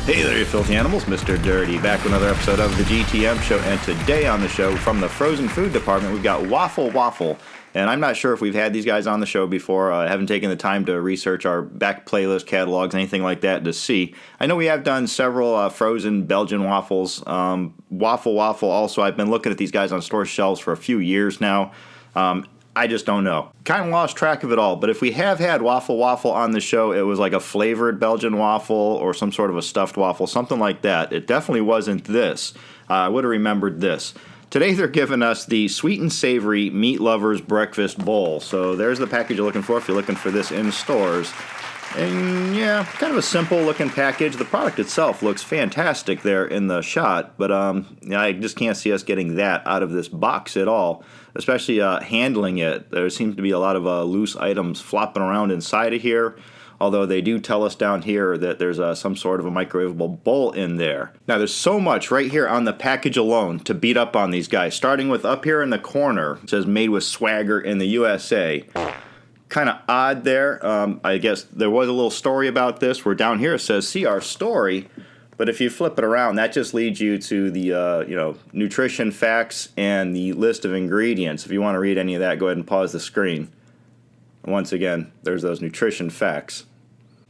Hey there, you filthy animals. Mr. Dirty back with another episode of the GTM show, and today on the show from the frozen food department we've got Waffle Waffle, and I'm not sure if we've had these guys on the show before. I haven't taken the time to research our back playlist catalogs, anything like that to see. I know we have done several frozen Belgian waffles. Waffle Waffle also, I've been looking at these guys on store shelves for a few years now. I just don't know. Kind of lost track of it all, but if we have had Waffle Waffle on the show, it was like a flavored Belgian waffle or some sort of a stuffed waffle, something like that. It definitely wasn't this. I would have remembered this. Today they're giving us the Sweet-n-Savory Meat Lovers Breakfast Bowl. So there's the package you're looking for if you're looking for this in stores. And yeah, kind of a simple looking package. The product itself looks fantastic there in the shot, but I just can't see us getting that out of this box at all, especially handling it. There seems to be a lot of loose items flopping around inside of here, although they do tell us down here that there's some sort of a microwavable bowl in there. Now, there's so much right here on the package alone to beat up on these guys, starting with up here in the corner. It says made with swagger in the USA. Kind of odd there. I guess there was a little story about this where down here it says see our story, but if you flip it around, that just leads you to the nutrition facts and the list of ingredients. If you want to read any of that, go ahead and pause the screen. And once again, there's those nutrition facts.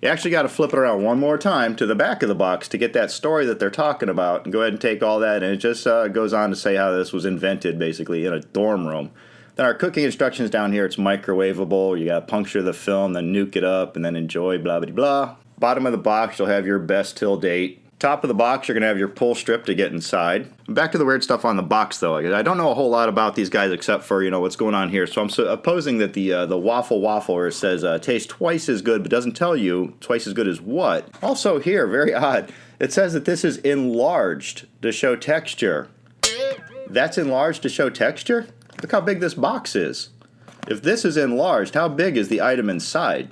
You actually got to flip it around one more time to the back of the box to get that story that they're talking about, and go ahead and take all that, and it just goes on to say how this was invented basically in a dorm room. Then our cooking instructions down here, it's microwavable. You got to puncture the film, then nuke it up, and then enjoy, blah, blah, blah. Bottom of the box, you'll have your best till date. Top of the box, you're going to have your pull strip to get inside. Back to the weird stuff on the box, though. I don't know a whole lot about these guys except for, what's going on here. So I'm supposing that the Waffle Waffle, where it says tastes twice as good, but doesn't tell you twice as good as what. Also here, very odd, it says that this is enlarged to show texture. That's enlarged to show texture? Look how big this box is. If this is enlarged, how big is the item inside?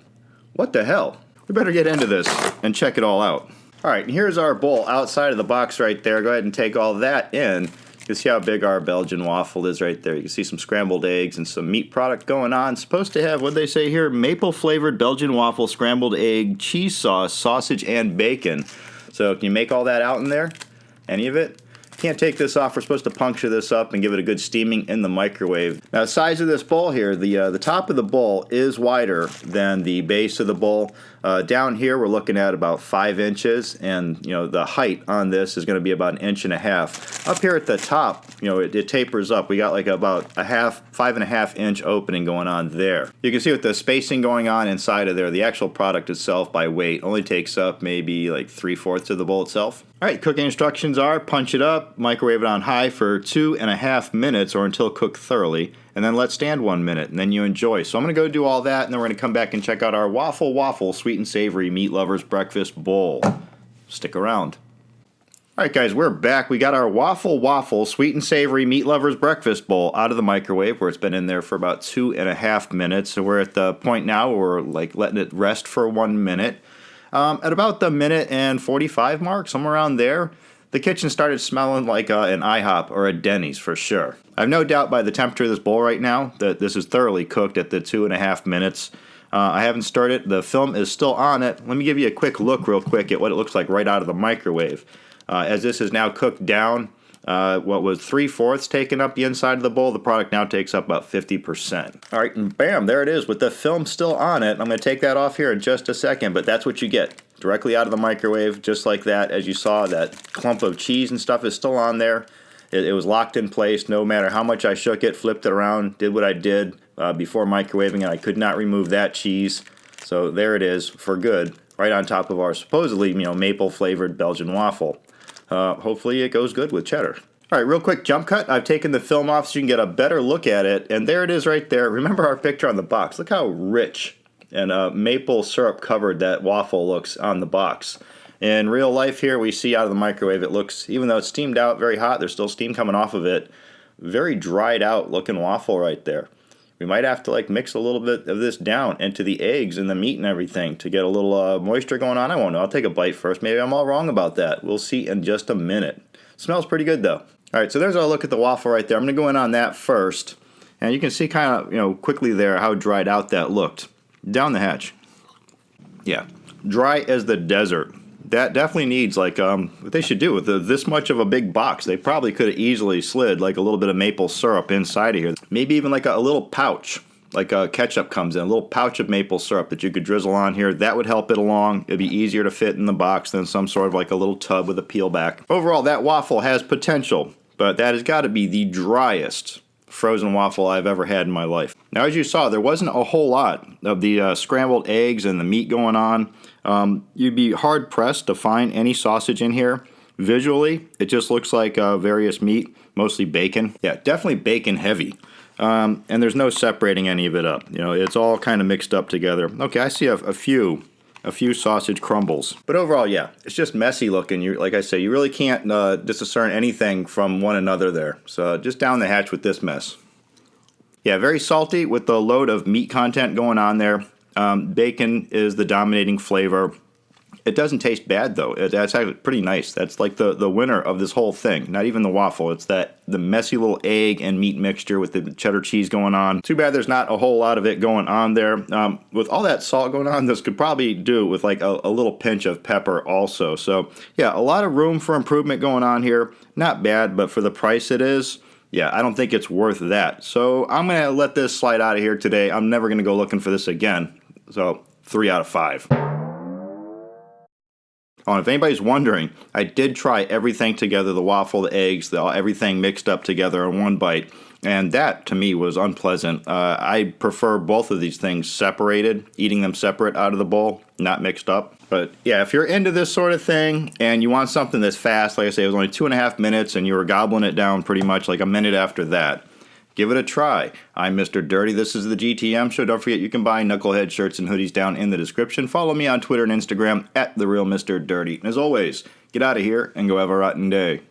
What the hell? We better get into this and check it all out. All right, and here's our bowl outside of the box right there. Go ahead and take all that in. You can see how big our Belgian waffle is right there. You can see some scrambled eggs and some meat product going on. It's supposed to have, what they say here, maple-flavored Belgian waffle, scrambled egg, cheese sauce, sausage, and bacon. So can you make all that out in there? Any of it? Can't take this off. We're supposed to puncture this up and give it a good steaming in the microwave. Now, the size of this bowl here, the top of the bowl is wider than the base of the bowl. Down here, we're looking at about 5 inches, and the height on this is going to be about 1.5 inches. Up here at the top, it tapers up. We got like about a 5.5 inch opening going on there. You can see with the spacing going on inside of there, the actual product itself by weight only takes up maybe like 3/4 of the bowl itself. All right, cooking instructions are punch it up, microwave it on high for 2.5 minutes or until cooked thoroughly, and then let stand 1 minute, and then you enjoy. So I'm going to go do all that, and then we're going to come back and check out our Waffle Waffle Sweet-n-Savory Meat Lovers Breakfast Bowl. Stick around. All right, guys, we're back. We got our Waffle Waffle Sweet-n-Savory Meat Lovers Breakfast Bowl out of the microwave, where it's been in there for about 2.5 minutes. So we're at the point now where we're like letting it rest for 1 minute. At about the 1:45 mark, somewhere around there, the kitchen started smelling like an IHOP or a Denny's for sure. I have no doubt by the temperature of this bowl right now that this is thoroughly cooked at the 2.5 minutes. I haven't stirred it. The film is still on it. Let me give you a quick look real quick at what it looks like right out of the microwave. As this is now cooked down, what was 3/4 taken up the inside of the bowl, the product now takes up about 50%. All right, and bam, there it is with the film still on it. I'm going to take that off here in just a second, but that's what you get. Directly out of the microwave, just like that. As you saw, that clump of cheese and stuff is still on there. It was locked in place no matter how much I shook it, flipped it around, did what I did before microwaving, and I could not remove that cheese. So there it is for good, right on top of our supposedly maple-flavored Belgian waffle. Hopefully it goes good with cheddar. All right, real quick jump cut. I've taken the film off so you can get a better look at it, and there it is right there. Remember our picture on the box. Look how rich and maple syrup covered that waffle looks on the box. In real life here, we see out of the microwave, it looks, even though it's steamed out very hot, there's still steam coming off of it. Very dried out looking waffle right there. We might have to mix a little bit of this down into the eggs and the meat and everything to get a little moisture going on. I won't know. I'll take a bite first. Maybe I'm all wrong about that. We'll see in just a minute. Smells pretty good though. All right, so there's our look at the waffle right there. I'm going to go in on that first. And you can see kind of, quickly there how dried out that looked. Down the hatch. Yeah, dry as the desert. that definitely needs, like, what they should do with this much of a big box. They probably could have easily slid, like, a little bit of maple syrup inside of here. Maybe even, like, a little pouch, like ketchup comes in, a little pouch of maple syrup that you could drizzle on here. That would help it along. It'd be easier to fit in the box than some sort of, like, a little tub with a peel back. Overall, that waffle has potential, but that has got to be the driest frozen waffle I've ever had in my life. Now, as you saw, there wasn't a whole lot of the scrambled eggs and the meat going on. You'd be hard-pressed to find any sausage in here. Visually, it just looks like various meat, mostly bacon. Yeah, definitely bacon heavy. And there's no separating any of it up. You know, it's all kind of mixed up together. Okay, I see a few sausage crumbles. But overall, yeah, it's just messy looking. Like I say, you really can't discern anything from one another there. So just down the hatch with this mess. Yeah, very salty with the load of meat content going on there. Bacon is the dominating flavor. It doesn't taste bad, though. That's actually pretty nice. That's like the winner of this whole thing. Not even the waffle. It's the messy little egg and meat mixture with the cheddar cheese going on. Too bad there's not a whole lot of it going on there. With all that salt going on, this could probably do with like a little pinch of pepper also. So, yeah, a lot of room for improvement going on here. Not bad, but for the price it is, yeah, I don't think it's worth that. So I'm going to let this slide out of here today. I'm never going to go looking for this again. So 3 out of 5. Oh, and if anybody's wondering, I did try everything together, the waffle, the eggs, everything mixed up together in one bite, and that, to me, was unpleasant. I prefer both of these things separated, eating them separate out of the bowl, not mixed up. But, yeah, if you're into this sort of thing and you want something that's fast, like I say, it was only 2.5 minutes, and you were gobbling it down pretty much like a minute after that, give it a try. I'm Mr. Dirty. This is the GTM Show. Don't forget you can buy Knucklehead shirts and hoodies down in the description. Follow me on Twitter and Instagram @TheRealMrDirty. And as always, get out of here and go have a rotten day.